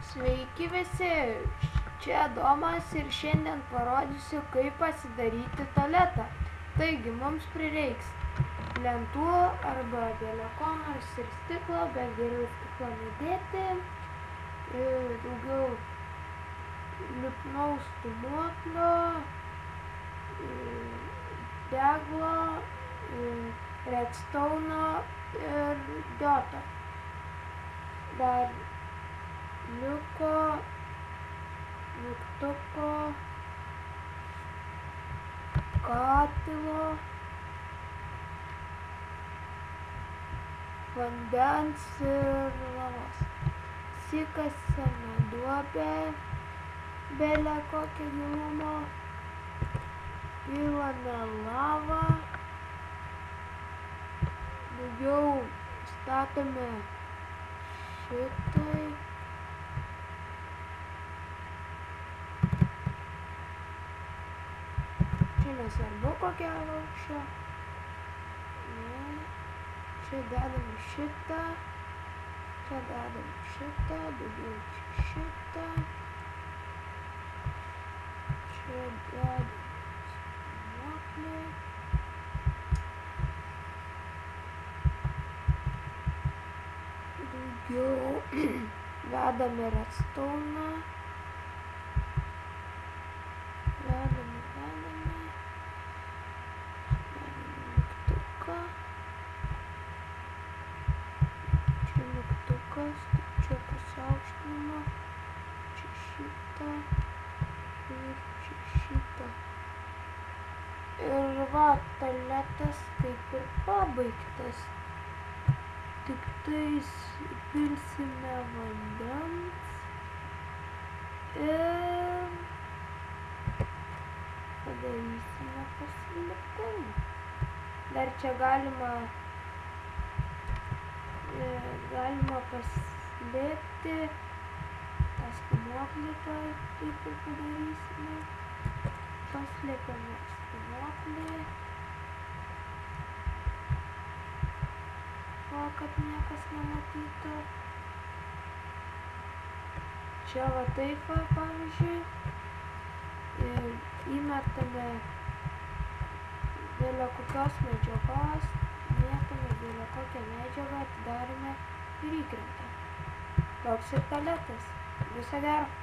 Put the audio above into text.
Sveiki visi, čia Domas ir šiandien parodysiu, kaip pasidaryti tualetą. Taigi, mums prireiks lentų arba ko nors ir stiklo, bet geriau stiklo nedėti. Daugiau lipnaus stūmoklio, deglo, redstone'o ir diodo. Dar liko mygtuko, katilo, vandens ir lavos. Įsikasame duobę, bele kokio gilumo, pilame lavą, daugiau statome šitai. Čia nesvarbu kokia aukščio. Čia dedame šitą. Čia dedame šitą. Daugiau šitą. Čia dedame stūmoklį. Daugiau vedame redstone'ą. Čia pasiaukštinimo, čia šitą ir čia šitą. Ir va, tualetas kaip ir pabaigtas. Tik tais pilsime vandens ir padarysime paslėpimą. Dar čia galima paslėpti tą stūmoklį, taip ir padarysime. Paslėpiame stūmoklį, kad niekas nematytų. Čia va taip, pavyzdžiui, ir įmetame dėl kokios medžiagos, mėtame dėl kokią medžiagą, atidarome ir įkrenta. Toks ir tualetas. Viso gero.